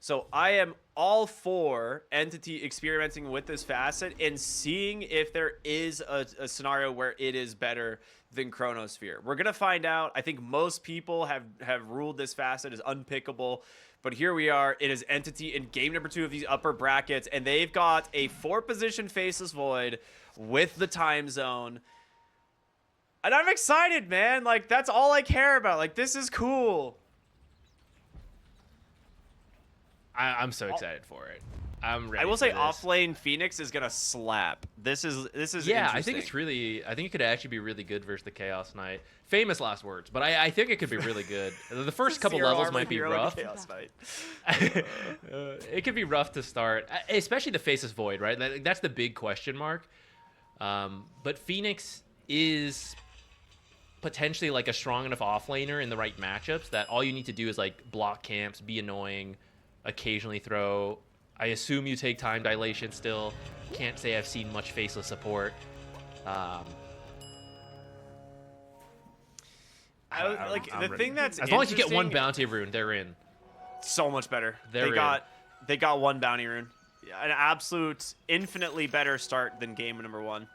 So I am all for Entity experimenting with this facet and seeing if there is a scenario where it is better than Chronosphere. We're going to find out. I think most people have ruled this facet as unpickable. But here we are. It is Entity in game number 2 of these upper brackets. And they've got a 4-position Faceless Void with the time zone. And I'm excited, man. Like, that's all I care about. Like, this is cool. I'm so excited for it. I'm ready. I will say this. offlane Phoenix is gonna slap. This is yeah. interesting. I think it's really. I think it could actually be really good versus the Chaos Knight. Famous last words, but I think it could be really good. The first couple levels might be rough. Chaos Knight. It could be rough to start, especially the Faceless Void, right? That's the big question mark. But Phoenix is potentially like a strong enough offlaner in the right matchups that all you need to do is like block camps, be annoying, occasionally throw. I assume you take time dilation still. Can't say I've seen much faceless support. The thing that's as long as you get one bounty rune, they're in. So much better. They got one bounty rune. An absolute infinitely better start than game number 1.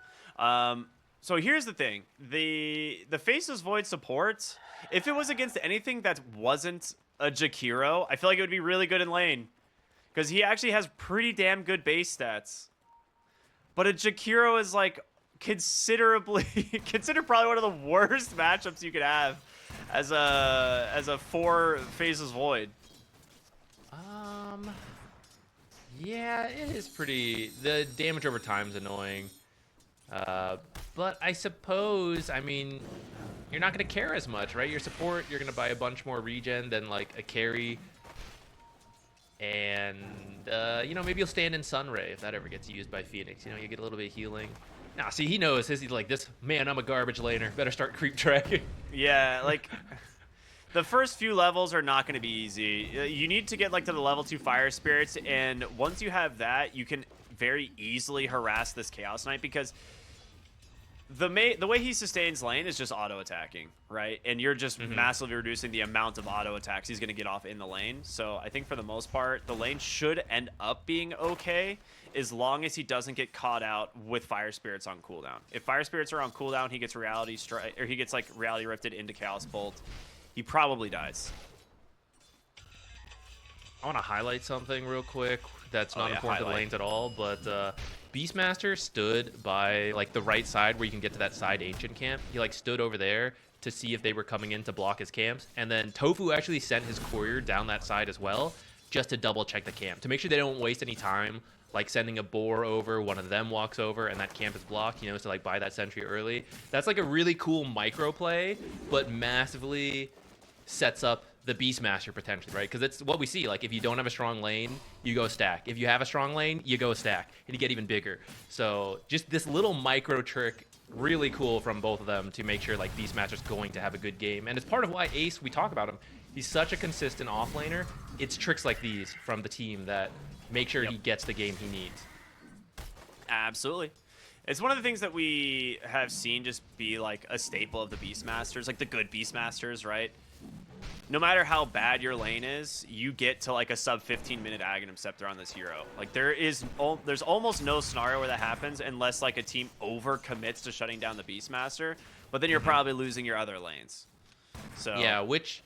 So here's the thing. The Faceless Void support, if it was against anything that wasn't a Jakiro, I feel like it would be really good in lane. Because he actually has pretty damn good base stats. But a Jakiro is like considered probably one of the worst matchups you could have as a 4 Faceless Void. Yeah, it is pretty. The damage over time is annoying. But I suppose, I mean, you're not going to care as much, right? Your support, you're going to buy a bunch more regen than like a carry. And, you know, maybe you'll stand in Sunray if that ever gets used by Phoenix. You know, you get a little bit of healing. Nah, see, he knows. He's like, this, man, I'm a garbage laner. Better start creep tracking. Yeah, like, the first few levels are not going to be easy. You need to get, like, to the level 2 Fire Spirits, and once you have that, you can very easily harass this Chaos Knight, because the way he sustains lane is just auto-attacking, right? And you're just massively reducing the amount of auto-attacks he's going to get off in the lane. So I think for the most part, the lane should end up being okay as long as he doesn't get caught out with Fire Spirits on cooldown. If Fire Spirits are on cooldown, he gets Reality Strike, or he gets, like, Reality Rifted into Chaos Bolt. He probably dies. I want to highlight something real quick that's not important to the lanes at all, but Beastmaster stood by like the right side where you can get to that side ancient camp. He like stood over there to see if they were coming in to block his camps, and then Tofu actually sent his courier down that side as well just to double check the camp to make sure they don't waste any time like sending a boar over, one of them walks over and that camp is blocked, you know, to like buy that sentry early. That's like a really cool micro play, but massively sets up the Beastmaster potentially, right? Because it's what we see. Like, if you don't have a strong lane, you go stack. If you have a strong lane, you go stack, and you get even bigger. So just this little micro trick, really cool from both of them to make sure like Beastmaster's going to have a good game. And it's part of why Ace, we talk about him, he's such a consistent offlaner. It's tricks like these from the team that make sure he gets the game he needs. Absolutely. It's one of the things that we have seen just be like a staple of the Beastmasters, like the good Beastmasters, right? No matter how bad your lane is, you get to like a sub 15-minute Aghanim Scepter on this hero. Like there's almost no scenario where that happens unless like a team overcommits to shutting down the Beastmaster, but then you're probably losing your other lanes. So yeah, which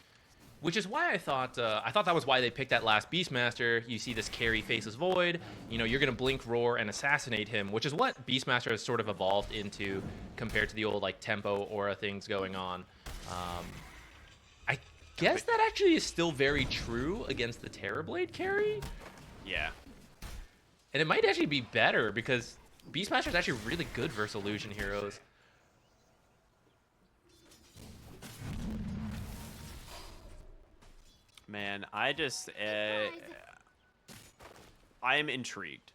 is why I thought that was why they picked that last Beastmaster. You see this carry Faceless Void, you know, you're gonna blink, roar, and assassinate him, which is what Beastmaster has sort of evolved into compared to the old like tempo aura things going on. I guess that actually is still very true against the Terrorblade carry. Yeah. And it might actually be better because Beastmaster is actually really good versus illusion heroes. Man, I just I am intrigued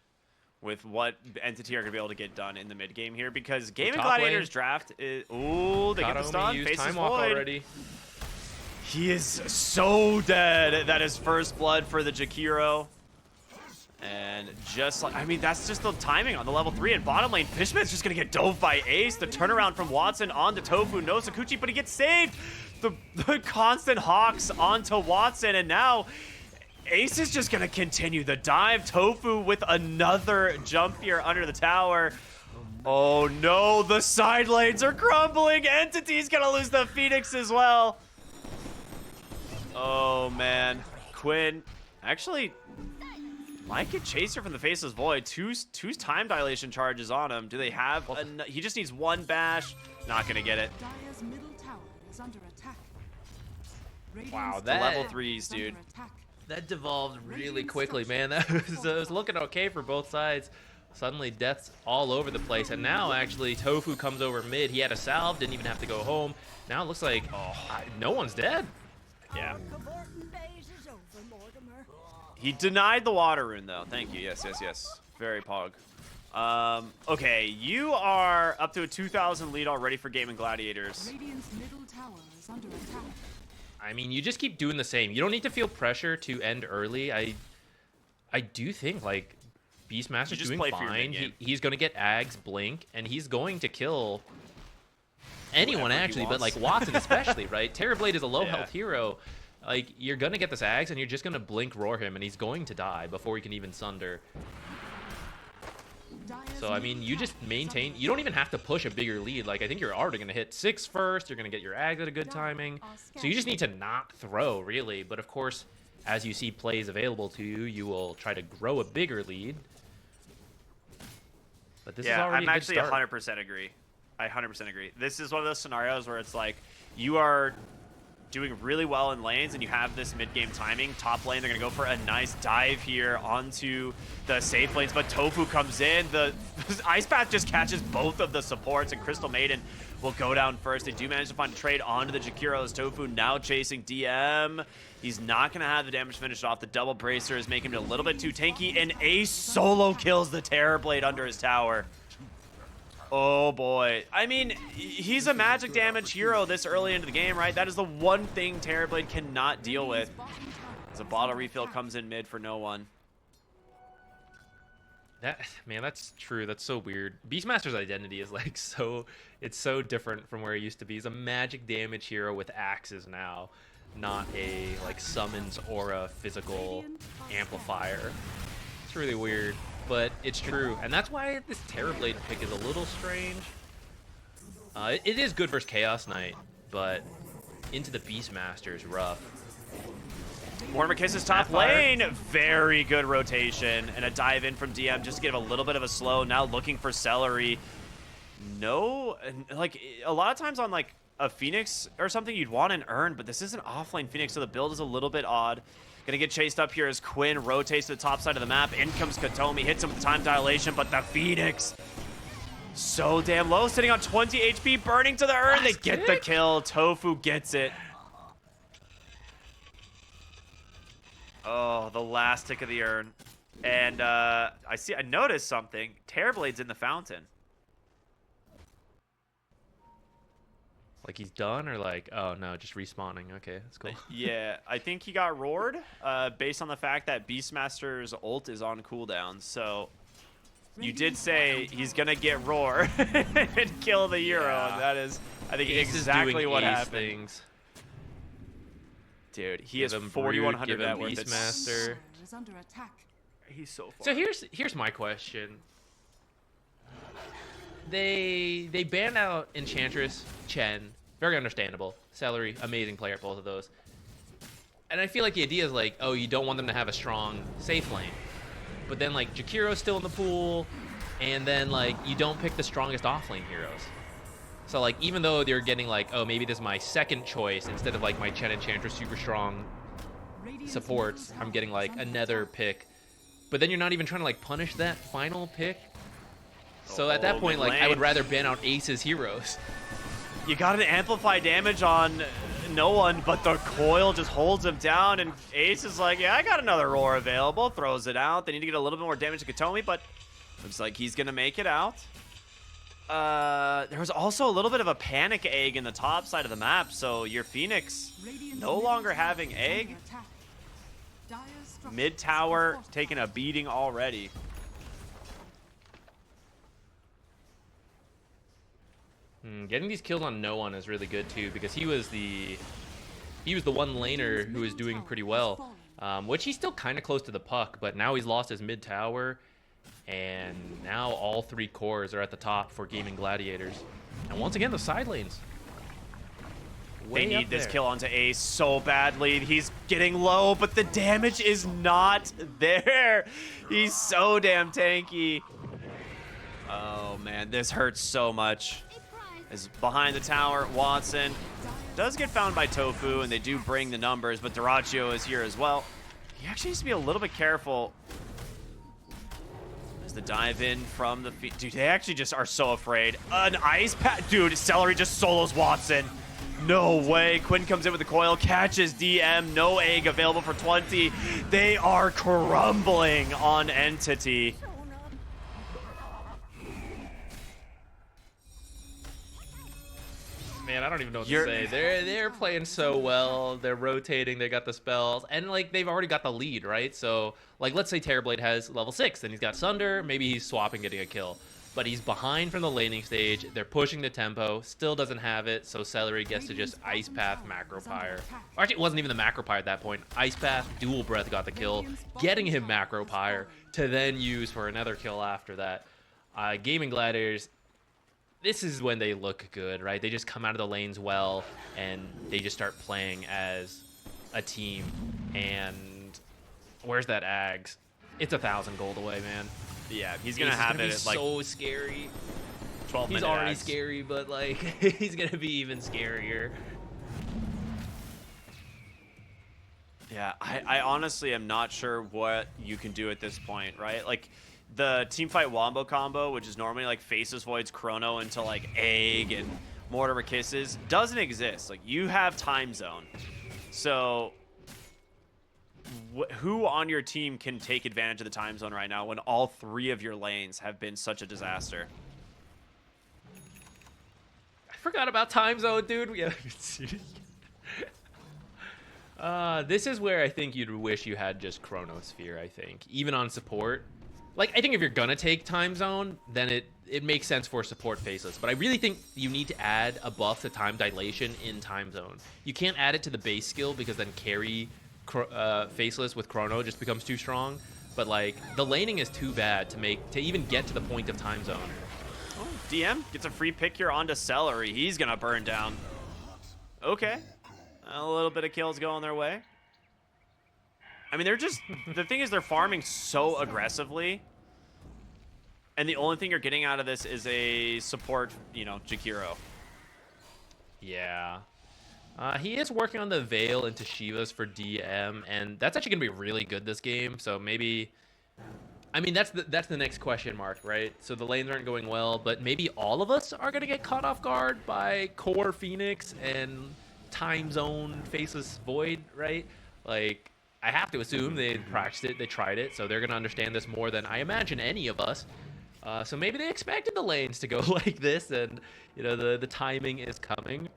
with what Entity are going to be able to get done in the mid game here, because Gamin Gladiator's draft is... Ooh, they get the stun. Faceless Void already. He is so dead. That is first blood for the Jakiro. And just like, I mean, that's just the timing on the level 3 and bottom lane. Fishman's just going to get dove by Ace. The turnaround from Watson onto Tofu. No Sakuchi, but he gets saved. The constant hawks onto Watson. And now Ace is just gonna continue the dive. Tofu with another jump here under the tower. Oh no, the side lanes are crumbling. Entity's gonna lose the Phoenix as well. Oh man, Quinn actually might get Chaser from the Faceless Void. Two's time dilation charges on him. Do they have? He just needs one bash. Not gonna get it. Dire's middle tower is under attack. Wow, The level 3s, dude. That devolved really quickly, man. That was looking okay for both sides. Suddenly, death's all over the place. And now, actually, Tofu comes over mid. He had a salve, didn't even have to go home. Now it looks like no one's dead. Yeah. He denied the water rune, though. Thank you. Yes, yes, yes. Very pog. Okay, you are up to a 2,000 lead already for Gamin Gladiators. Radiant's middle tower is under attack. I mean, you just keep doing the same. You don't need to feel pressure to end early. I do think, like, Beastmaster's doing fine. He's going to get Ags, Blink, and he's going to kill anyone, actually, but, like, Watson especially, right? Terrorblade is a low-health hero. Like, you're going to get this Ags, and you're just going to Blink Roar him, and he's going to die before he can even Sunder. So, I mean, you just maintain. You don't even have to push a bigger lead. Like, I think you're already going to hit 6 first. You're going to get your Ags at a good timing. So you just need to not throw, really. But, of course, as you see plays available to you, you will try to grow a bigger lead. But this is already I'm actually 100% agree. I 100% agree. This is one of those scenarios where it's like you are doing really well in lanes and you have this mid-game timing. Top lane, they're going to go for a nice dive here onto the safe lanes, but Tofu comes in. The Ice Path just catches both of the supports, and Crystal Maiden will go down first. They do manage to find a trade onto the Jakiros. Tofu now chasing DM. He's not going to have the damage finished off. The double bracer is making him a little bit too tanky, and Ace solo kills the Terrorblade under his tower. Oh boy. I mean, he's a magic damage hero this early into the game, right? That is the one thing Terrorblade cannot deal with. As a bottle refill comes in mid for no one. Man, that's true. That's so weird. Beastmaster's identity is like it's so different from where he used to be. He's a magic damage hero with axes now, not a like summons aura physical amplifier. It's really weird. But it's true, and that's why this Terrorblade pick is a little strange. It is good versus Chaos Knight, but into the Beastmaster is rough. Mortimer kisses top lane. Very good rotation, and a dive in from DM just to give a little bit of a slow. Now looking for Celery. No, like a lot of times on like a Phoenix or something, you'd want an Urn, but this is an offlane Phoenix, so the build is a little bit odd. Gonna get chased up here as Quinn rotates to the top side of the map. In comes Katomi, hits him with time dilation, but the Phoenix so damn low, sitting on 20 HP, burning to the Urn. They get the kill. Tofu gets it. Oh, the last tick of the Urn. And I noticed something. Terrorblade's in the fountain. Like he's done, or like, oh no, just respawning. Okay, that's cool. Yeah, I think he got roared based on the fact that Beastmaster's ult is on cooldown. So you did say he's gonna get roar and kill the hero, and that is, I think, exactly what happened. Things. Dude, he is 4,100 net worth. Beastmaster. He's so far. So here's my question. They ban out Enchantress, Chen, very understandable. Celery, amazing player, both of those. And I feel like the idea is like, oh, you don't want them to have a strong safe lane. But then like Jakiro's still in the pool, and then like you don't pick the strongest offlane heroes. So like even though they're getting like, oh, maybe this is my second choice instead of like my Chen Enchantress super strong supports, I'm getting like another pick. But then you're not even trying to like punish that final pick. So at that point, like, I would rather ban out Ace's heroes. You got an amplify damage on no one, but the coil just holds him down, and Ace is like, yeah, I got another roar available, throws it out. They need to get a little bit more damage to Katomi, but looks like he's gonna make it out. There was also a little bit of a panic egg in the top side of the map, so your Phoenix no longer having egg. Mid tower taking a beating already. Getting these kills on no one is really good too, because he was the one laner who was doing pretty well. which he's still kind of close to the puck, but now he's lost his mid tower, and now all 3 cores are at the top for Gamin Gladiators. And once again, the side lanes. They need this kill onto Ace so badly. He's getting low, but the damage is not there. He's so damn tanky. Oh, man, this hurts so much. Is behind the tower, Watson does get found by Tofu, and they do bring the numbers, but Duraccio is here as well. He actually needs to be a little bit careful. There's the dive in from the feet. Dude, they actually just are so afraid. An ice pack. Dude, Celery just solos Watson. No way. Quinn comes in with the coil, catches DM. No egg available for 20. They are crumbling on Entity. Man, I don't even know what to say. They're playing so well. They're rotating. They got the spells, and like they've already got the lead, right? So like, let's say Terrorblade has level 6, then he's got Sunder. Maybe he's swapping, getting a kill, but he's behind from the laning stage. They're pushing the tempo. Still doesn't have it. So Celery gets to just Ice Path, Macro Pyre. Or actually, it wasn't even the Macro Pyre at that point. Ice Path, Dual Breath got the kill, getting him Macro Pyre to then use for another kill after that. Gamin Gladiators. This is when they look good, right? They just come out of the lanes well, and they just start playing as a team. And where's that Ags? It's 1,000 gold away, man. Yeah, he's gonna have it. Like so scary. 12 minutes. He's already scary, but like he's gonna be even scarier. Yeah, I honestly am not sure what you can do at this point, right? Like, the Teamfight Wombo combo, which is normally like Faceless Voids Chrono into like Egg and Mortimer Kisses, doesn't exist. Like, you have Time Zone. So, who on your team can take advantage of the Time Zone right now when all 3 of your lanes have been such a disaster? I forgot about Time Zone, dude. This is where I think you'd wish you had just Chronosphere, I think. Even on support. Like, I think if you're gonna take Time Zone, then it makes sense for support Faceless. But I really think you need to add a buff to Time Dilation in Time Zone. You can't add it to the base skill because then carry Faceless with Chrono just becomes too strong. But like, the laning is too bad to even get to the point of Time Zone. Oh, DM gets a free pick here onto Celery. He's gonna burn down. Okay, a little bit of kills going their way. I mean, they're just, the thing is they're farming so aggressively, and the only thing you're getting out of this is a support, you know, Jakiro. Yeah. He is working on the Veil into Shivas for DM, and that's actually going to be really good this game, so maybe, I mean, that's the next question mark, right? So the lanes aren't going well, but maybe all of us are going to get caught off guard by Core Phoenix and Time Zone Faceless Void, right? Like, I have to assume they practiced it, they tried it, so they're going to understand this more than I imagine any of us. So maybe they expected the lanes to go like this, and, you know, the timing is coming.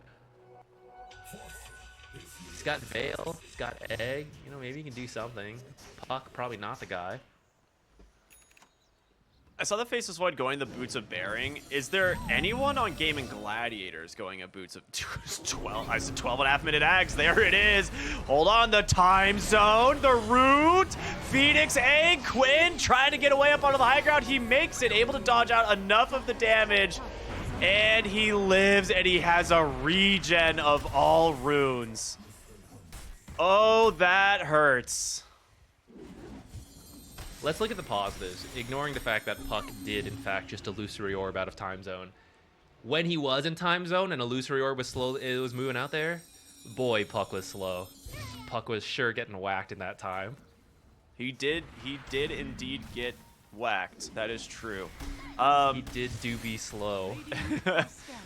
He's got Veil, he's got Egg, you know, maybe he can do something. Puck, probably not the guy. I saw the Faceless Void going the Boots of Bearing. Is there anyone on Gamin Gladiators going a Boots of 12? I said 12.5 minute Ags. There it is. Hold on, the Time Zone, the Root, Phoenix, Egg, Quinn trying to get away up onto the high ground. He makes it, able to dodge out enough of the damage, and he lives, and he has a regen of all runes. Oh, that hurts. Let's look at the positives, ignoring the fact that Puck did, in fact, just illusory orb out of Time Zone. When he was in Time Zone and illusory orb was slow, it was moving out there, boy, Puck was slow. Puck was sure getting whacked in that time. He did indeed get whacked. That is true. He did be slow.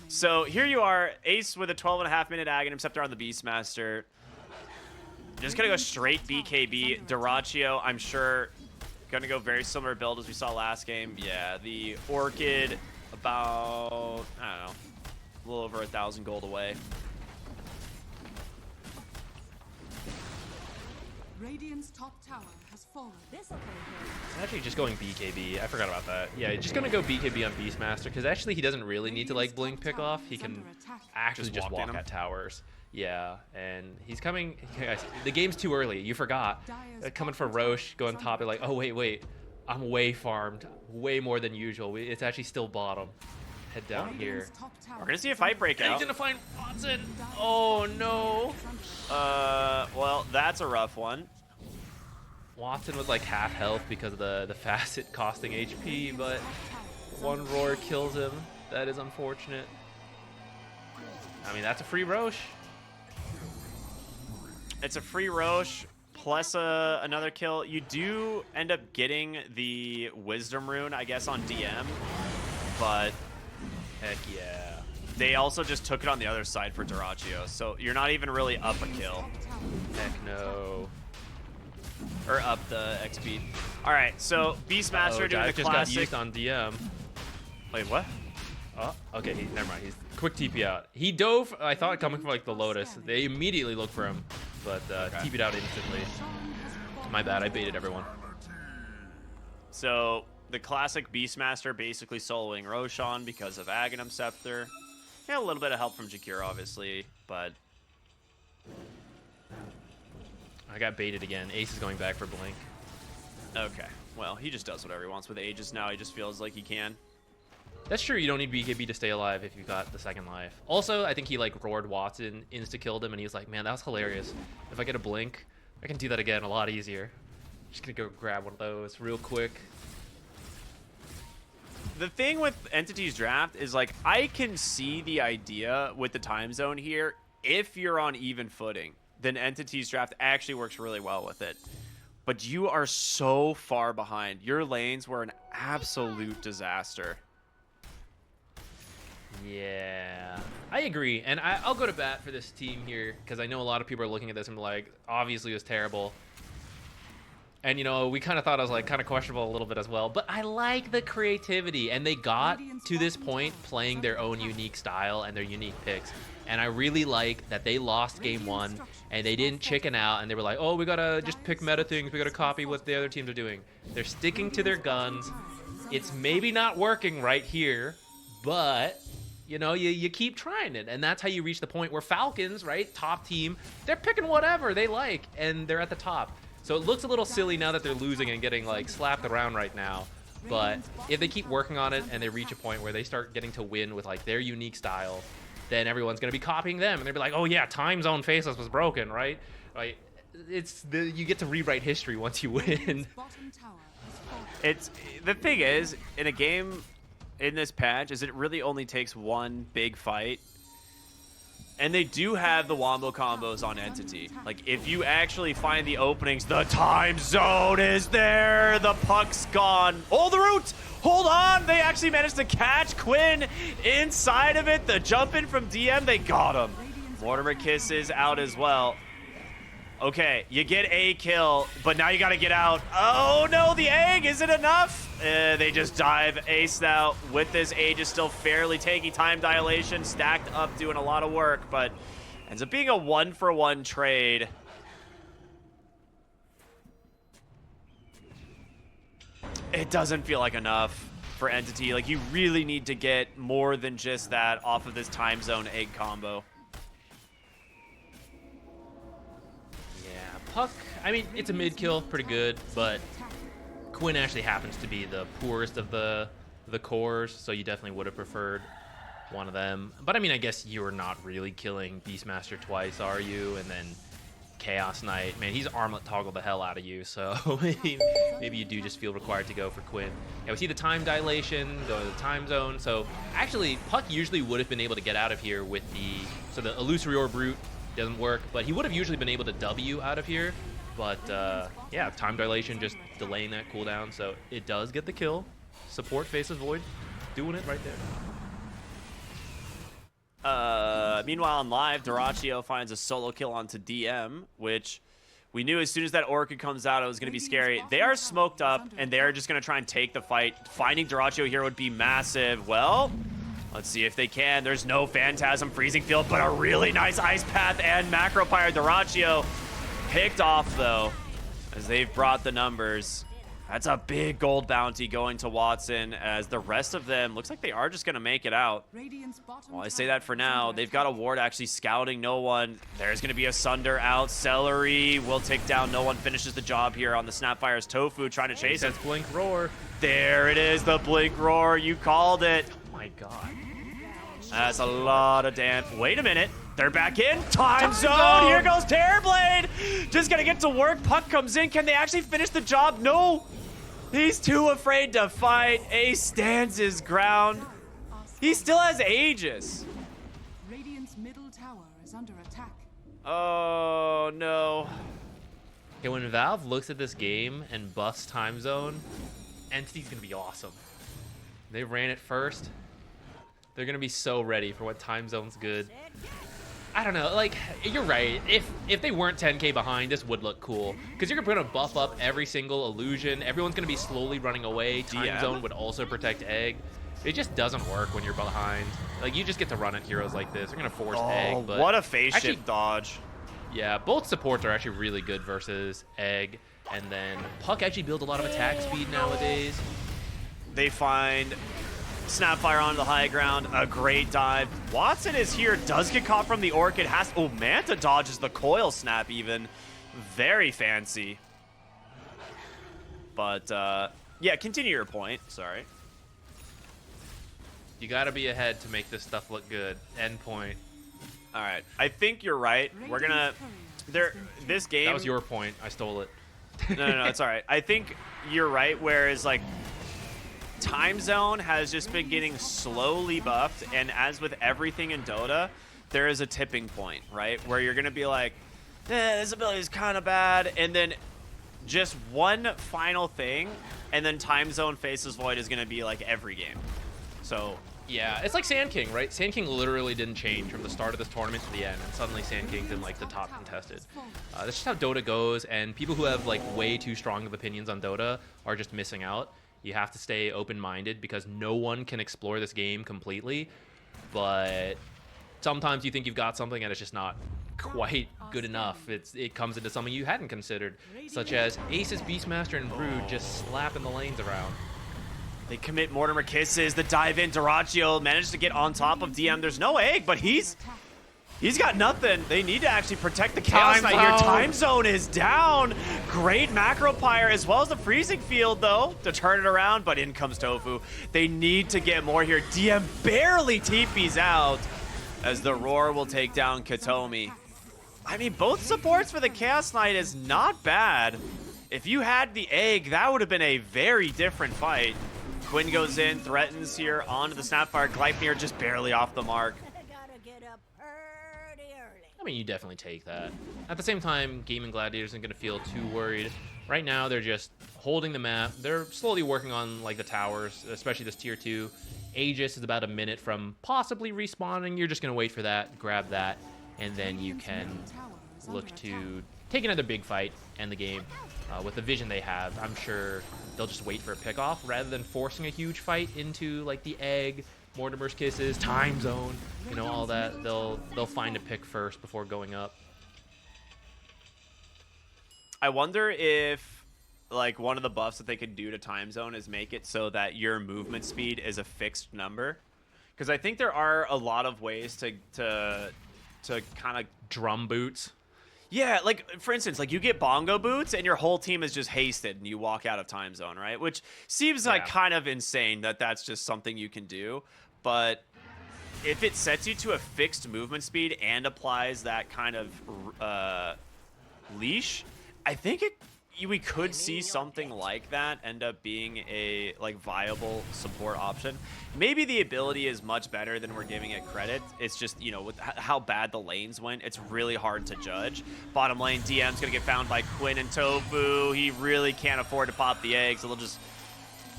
So here you are, Ace with a 12.5 minute Ag and Scepter on the Beastmaster. Just gonna go straight BKB. Duraccio, I'm sure, gonna go very similar build as we saw last game. Yeah, the Orchid about, I don't know, a little over 1,000 gold away. Radiant's top tower has fallen. Actually, just going BKB. I forgot about that. Yeah, just gonna go BKB on Beastmaster because actually he doesn't really need to like blink pick off. He can actually just walk at towers. Yeah, and he's coming. Guys, the game's too early. You forgot. Coming for Roche, going top. They're like, oh wait, I'm way farmed, way more than usual. It's actually still bottom. Head down here. We're gonna see a fight break out. He's gonna find Watson. Oh no. Well, that's a rough one. Watson was like half health because of the facet costing HP, but one roar kills him. That is unfortunate. I mean, that's a free Roche. It's a free Roche plus another kill. You do end up getting the Wisdom Rune, I guess, on DM, but Heck yeah. they also just took it on the other side for Dyrachyo, so you're not even really up a kill. Heck no. Or up the XP. All right, so Beastmaster doing the just got classic. used on DM. Wait, what? Oh, okay, never mind. He's quick TP out. He dove, I thought, coming from like the Lotus. They immediately looked for him, but TP'd out instantly. My bad, I baited everyone. So the classic Beastmaster basically soloing Roshan because of Aghanim Scepter. Yeah, a little bit of help from Jakir, obviously, but I got baited again. Ace is going back for Blink. okay. Well, he just does whatever he wants with Aegis now. He just feels like he can. That's true. You don't need BKB to stay alive if you got the second life. Also, I think he like roared Watson, insta-killed him, and he was like, man, that was hilarious. If I get a Blink, I can do that again a lot easier. Just gonna go grab one of those real quick. The thing with Entity's Draft is, like, I can see the idea with the time zone here. If you're on even footing, then Entity's Draft actually works really well with it. But you are so far behind. Your lanes were an absolute disaster. Yeah, I agree. And I'll go to bat for this team here because I know a lot of people are looking at this and like, obviously it was terrible. And, you know, we kind of thought it was, like, kind of questionable a little bit as well. But I like the creativity. And they got to this point playing their own unique style and their unique picks. And I really like that they lost game one and they didn't chicken out. And they were like, oh, we got to just pick meta things. We got to copy what the other teams are doing. They're sticking to their guns. It's maybe not working right here. But, you know, you keep trying it. And that's how you reach the point where Falcons, right, top team, they're picking whatever they like. And they're at the top. So it looks a little silly now that they're losing and getting like slapped around right now. But if they keep working on it and they reach a point where they start getting to win with like their unique style, then everyone's going to be copying them. And they'll be like, oh yeah, time zone faceless was broken, right? Like, you get to rewrite history once you win. It's the thing is, in a game in this patch, is it really only takes one big fight. And they do have the wombo combos on Entity. Like, if you actually find the openings, the time zone is there. The puck's gone. Oh, the root! Hold on! They actually managed to catch Quinn inside of it. The jump in from DM, they got him. Mortimer Kiss is out as well. Okay, you get a kill, but now you gotta get out. Oh no, the egg, is it enough? They just dive Ace now with this Aegis still fairly tanky. Time dilation stacked up, doing a lot of work, but ends up being a 1-for-1 trade. It doesn't feel like enough for Entity. Like, you really need to get more than just that off of this time zone egg combo. Puck, I mean, it's a mid kill, pretty good, but Quinn actually happens to be the poorest of the cores, so you definitely would have preferred one of them. But I mean, I guess you're not really killing Beastmaster twice, are you? And then Chaos Knight, man, he's armlet toggle the hell out of you, so maybe you do just feel required to go for Quinn. Yeah, we see the time dilation, go to the time zone, so actually Puck usually would have been able to get out of here with the Illusory Orb Brute doesn't work, but he would have usually been able to W out of here. But yeah, time dilation just delaying that cooldown, so it does get the kill. Support Faceless Void, doing it right there. Meanwhile, on live, Dyrachyo finds a solo kill onto DM, which we knew as soon as that Orchid comes out, it was going to be scary. They are smoked up, and they're just going to try and take the fight. Finding Dyrachyo here would be massive. Well, let's see if they can. There's no Phantasm Freezing Field, but a really nice Ice Path and Macropyre. Dyrachyo picked off, though, as they've brought the numbers. That's a big gold bounty going to Watson, as the rest of them looks like they are just going to make it out. Well, I say that for now. They've got a ward actually scouting no one. There's going to be a Sunder out. Celery will take down no one. Finishes the job here on the Snapfire's Tofu, trying to chase it. That's Blink Roar. There it is, the Blink Roar. You called it. Oh my god. That's a lot of damage. Wait a minute. They're back in. Time zone. Here goes Terrorblade. Just going to get to work. Puck comes in. Can they actually finish the job? No. He's too afraid to fight. Ace stands his ground. He still has Aegis. Radiant's middle tower is under attack. Oh, no. Okay, when Valve looks at this game and buffs time zone, Entity's going to be awesome. They ran it first. They're going to be so ready for what time zone's good. I don't know, like, you're right. If they weren't 10k behind, this would look cool. Because you're going to buff up every single illusion. Everyone's going to be slowly running away. Time zone would also protect egg. It just doesn't work when you're behind. Like, you just get to run at heroes like this. They're going to force egg. But what a phase actually, shift dodge. Yeah, both supports are actually really good versus egg. And then Puck actually builds a lot of attack speed nowadays. They find Snapfire onto the high ground, a great dive. Watson is here, does get caught from the Orchid. Oh, Manta dodges the coil snap even. Very fancy. But, yeah, continue your point. Sorry. You gotta be ahead to make this stuff look good. End point. All right. I think you're right. We're gonna... This game... That was your point. I stole it. No, it's all right. I think you're right, whereas, like, time zone has just been getting slowly buffed, and as with everything in Dota, there is a tipping point, right? Where you're going to be like, this ability is kind of bad, and then just one final thing, and then time zone faces void is going to be like every game. So yeah, it's like Sand King, right? Sand King literally didn't change from the start of this tournament to the end, and suddenly Sand King's in like the top contested. That's just how Dota goes, and people who have like way too strong of opinions on Dota are just missing out. You have to stay open-minded because no one can explore this game completely, but sometimes you think you've got something and it's just not quite good enough. It comes into something you hadn't considered, such as Ace's Beastmaster and Brood just slapping the lanes around. They commit Mortimer Kisses, the dive in. Dyrachyo manages to get on top of DM. There's no egg, but he's got nothing. They need to actually protect the Chaos Knight here. Time zone is down. Great macro pyre as well as the freezing field, though, to turn it around, but in comes Tofu. They need to get more here. DM barely TP's out as the Roar will take down Katomi. I mean, both supports for the Chaos Knight is not bad. If you had the egg, that would have been a very different fight. Quinn goes in, threatens here onto the Snapfire. Gleipnir just barely off the mark. I mean, you definitely take that. At the same time, Gamin Gladiator isn't going to feel too worried. Right now, they're just holding the map. They're slowly working on like the towers, especially this tier 2. Aegis is about a minute from possibly respawning. You're just going to wait for that, grab that, and then you can look to take another big fight, end the game. With the vision they have, I'm sure they'll just wait for a pickoff rather than forcing a huge fight into like the egg, Mortimer's Kisses, time zone, you know, all that. They'll find a pick first before going up. I wonder if like one of the buffs that they could do to time zone is make it so that your movement speed is a fixed number, because I think there are a lot of ways to kind of Drum boots. Yeah, like, for instance, like, you get bongo boots and your whole team is just hasted and you walk out of time zone, right? Which seems like kind of insane that that's just something you can do. But if it sets you to a fixed movement speed and applies that kind of leash, I think we could see something like that end up being a like viable support option. Maybe the ability is much better than we're giving it credit. It's just, you know, with how bad the lanes went, it's really hard to judge. Bottom lane, DM's gonna get found by Quinn and Tofu. He really can't afford to pop the egg, so they'll just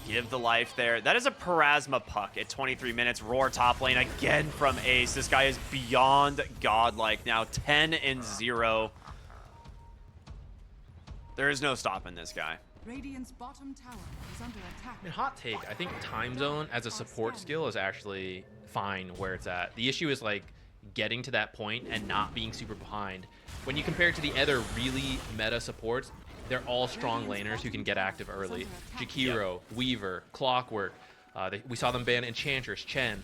give the life there. That is a Parasma Puck at 23 minutes. Roar top lane again from Ace. This guy is beyond godlike now, 10-0. There is no stopping this guy. Radiant's bottom tower is under attack. And hot take, I think time zone as a support skill is actually fine where it's at. The issue is like getting to that point and not being super behind. When you compare it to the other really meta supports, they're all strong laners who can get active early. Jakiro, Weaver, Clockwork. We saw them ban Enchantress, Chen.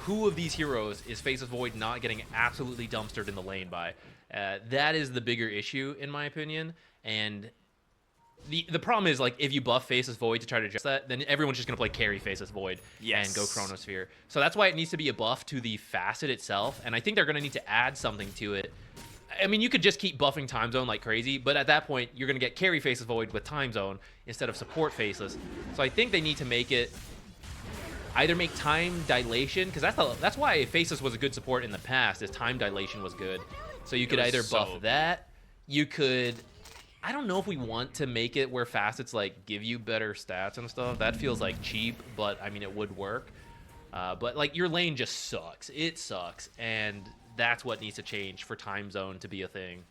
Who of these heroes is Faceless Void not getting absolutely dumpstered in the lane by? That is the bigger issue, in my opinion. And the problem is, like, if you buff Faceless Void to try to address that, then everyone's just going to play carry Faceless Void and go Chronosphere. So that's why it needs to be a buff to the facet itself. And I think they're going to need to add something to it. I mean, you could just keep buffing Time Zone like crazy, but at that point, you're going to get carry Faceless Void with Time Zone instead of support Faceless. So I think they need to make it either make time dilation, because that's why Faceless was a good support in the past, is time dilation was good. So you could either buff that, you could, I don't know if we want to make it where facets like give you better stats and stuff. That feels like cheap, but I mean it would work. But like your lane just sucks. It sucks, and that's what needs to change for Time Zone to be a thing.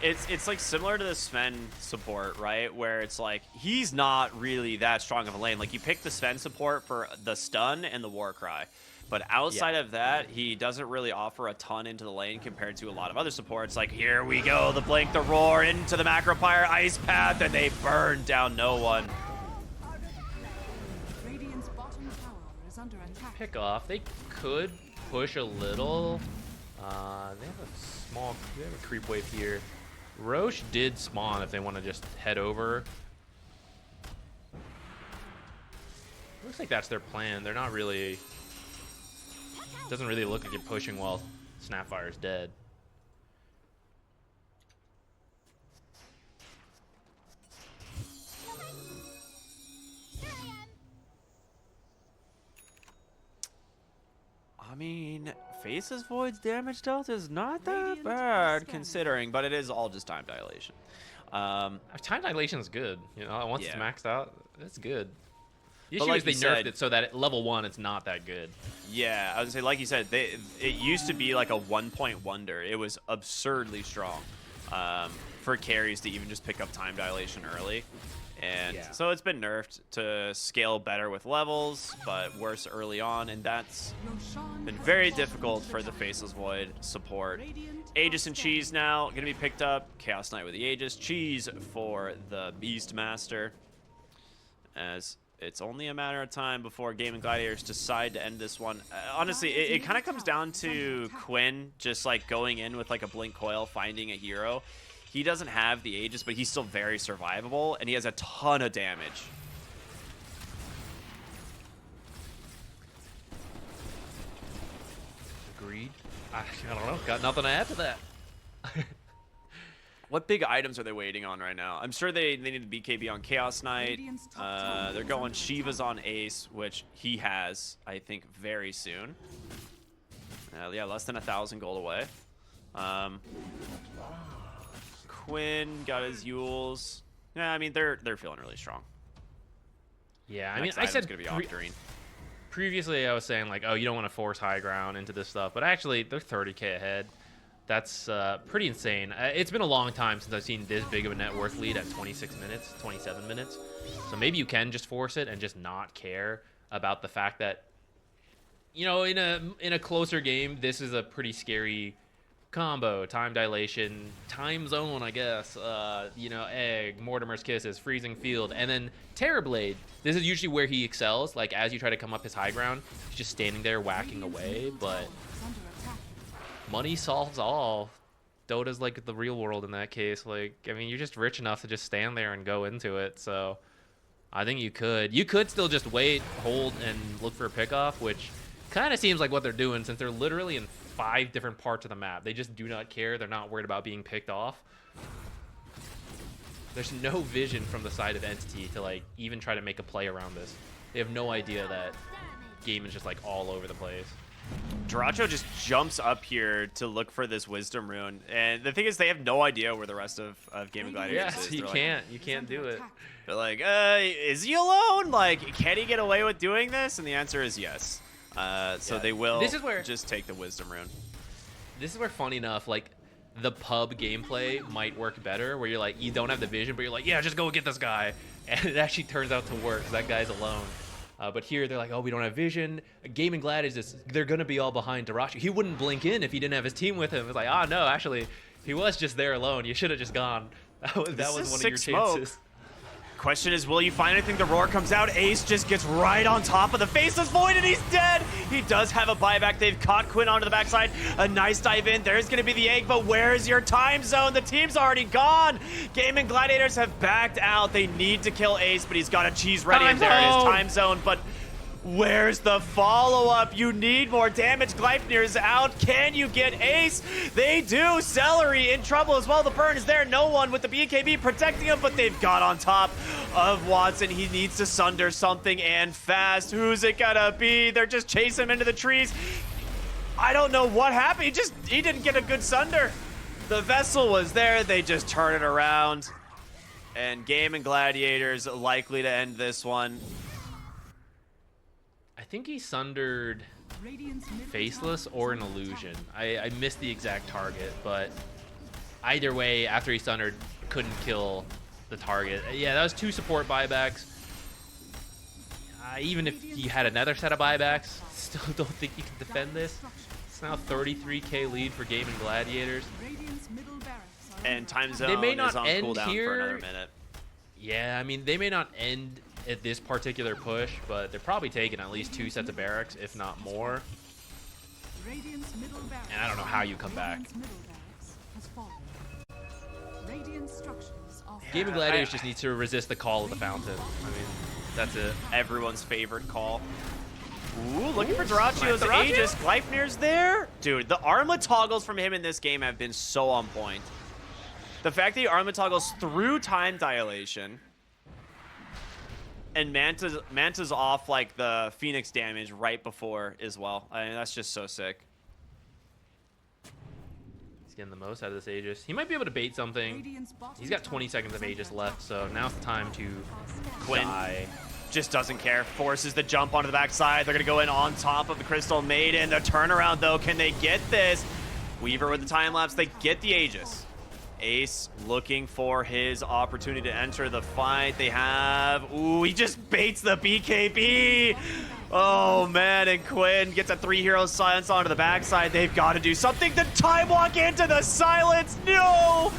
It's like similar to the Sven support, right? Where it's like he's not really that strong of a lane. Like you pick the Sven support for the stun and the war cry, but outside of that, he doesn't really offer a ton into the lane compared to a lot of other supports. Like here we go, the blink, the roar into the Macropyre ice path, and they burn down no one. Radiant's bottom tower is under attack. Pick off. They could push a little. They have a creep wave here. Roche did spawn if they want to just head over. Looks like that's their plan. They're not really... Doesn't really look like you're pushing while Snapfire's dead. I mean, Faceless Void's damage delta is not that bad considering, but it is all just time dilation. Time dilation is good. You know, once it's maxed out, it's good. The But issue like is they nerfed it so that at level 1 it's not that good. Yeah, I was gonna say, like you said, it used to be like a 1-point wonder. It was absurdly strong for carries to even just pick up time dilation early. And so it's been nerfed to scale better with levels, but worse early on, and that's been very difficult for the Faceless Void support. Aegis and Cheese now going to be picked up. Chaos Knight with the Aegis. Cheese for the Beastmaster. As it's only a matter of time before Gamin Gladiators decide to end this one. Honestly, it kind of comes down to Quinn just like going in with like a Blink Coil, finding a hero. He doesn't have the Aegis, but he's still very survivable, and he has a ton of damage. Agreed. I don't know. Got nothing to add to that. What big items are they waiting on right now? I'm sure they need the BKB on Chaos Knight. They're going Shiva's on Ace, which he has, I think, very soon. Yeah, less than 1,000 gold away. Quinn got his Yules. Yeah, I mean they're feeling really strong. Yeah, I mean Next I said gonna be off Dream. Previously I was saying like, oh, you don't want to force high ground into this stuff, but actually they're 30k ahead. That's pretty insane. It's been a long time since I've seen this big of a net worth lead at 26 minutes, 27 minutes. So maybe you can just force it and just not care about the fact that, you know, in a closer game, this is a pretty scary combo. Time dilation, time zone, I guess. You know, Egg, Mortimer's Kisses, Freezing Field, and then Terrorblade. This is usually where he excels. Like as you try to come up his high ground, he's just standing there whacking away. But money solves all. Dota's like the real world in that case. Like, I mean, you're just rich enough to just stand there and go into it. So I think you could still just wait, hold, and look for a pickoff, which kind of seems like what they're doing since they're literally in 5 different parts of the map. They just do not care. They're not worried about being picked off. There's no vision from the side of Entity to like even try to make a play around this. They have no idea that Gaimin's just like all over the place. Daracho just jumps up here to look for this Wisdom Rune, and the thing is, they have no idea where the rest of Gamin Gladiators yes, is. you can't do it. They're like, is he alone? Like, can he get away with doing this? And the answer is yes. So they will just take the Wisdom Rune. This is where, funny enough, like the pub gameplay might work better, where you're like, you don't have the vision, but you're like, yeah, just go get this guy, and it actually turns out to work because that guy's alone. But here they're like, oh, we don't have vision. Gamin Gladiators, they're gonna be all behind Daracho. He wouldn't blink in if he didn't have his team with him. It's like, oh no, actually, he was just there alone. You should have just gone. That This was is one of sick your smoke. chances. Question is, will you find anything? The roar comes out. Ace just gets right on top of the faceless void, and he's dead. He does have a buyback. They've caught Quinn onto the backside. A nice dive in. There's going to be the egg, but where's your time zone? The team's already gone. Gamin Gladiators have backed out. They need to kill Ace, but he's got a cheese ready, and there it is, time zone. But where's the follow-up? You need more damage. Gleipnir's out. Can you get Ace? They do. Celery in trouble as well. The burn is there. No one with the BKB protecting him, but they've got on top of Watson. He needs to sunder something and fast. Who's it gonna be? They're just chasing him into the trees. I don't know what happened. He didn't get a good sunder. The vessel was there. They just turn it around. And Gamin Gladiators likely to end this one. I think he sundered Radiant's middle Faceless tower or is an under illusion. attack. I missed the exact target, but either way, after he sundered, couldn't kill the target. Yeah, that was 2 support buybacks. Even if you had another set of buybacks, still don't think you can defend this. It's now 33k lead for Gamin Gladiators. Radiant's middle barracks are And under time attack. zone may is not on end cooldown here. for another minute. Yeah, I mean, they may not end at this particular push, but they're probably taking at least 2 sets of barracks, if not more. Radiant's middle barracks. And I don't know how you come back. Radiant's middle barracks has fallen. Radiant structures are Gamin Gladiators just needs to resist the call of the fountain. I mean, that's it. Everyone's favorite call. Ooh, looking for Duracio's Duraccio? Aegis. Gleipnir's there. Dude, the armlet toggles from him in this game have been so on point. The fact that he armlet toggles through time dilation. And Manta's off like the Phoenix damage right before as well. I mean, that's just so sick. He's getting the most out of this Aegis. He might be able to bait something. Radiant's bottom He's got tower 20 seconds is of under Aegis attack. left, so now's the time to Quinn die. just doesn't care. Forces the jump onto the backside. They're going to go in on top of the Crystal Maiden. The turnaround, though, can they get this? Weaver with the time lapse. They get the Aegis. Ace looking for his opportunity to enter the fight. They have... Ooh, he just baits the BKB. Oh, man, and Quinn gets a 3-hero silence onto the backside. They've got to do something. The time walk into the silence. No!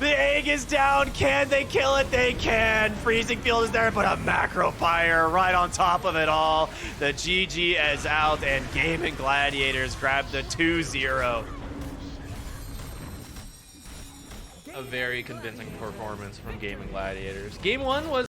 The egg is down. Can they kill it? They can. Freezing field is there, but a macro fire right on top of it all. The GG is out, and Gamin Gladiators grab the 2-0. A very convincing performance from Gamin Gladiators. Game 1 was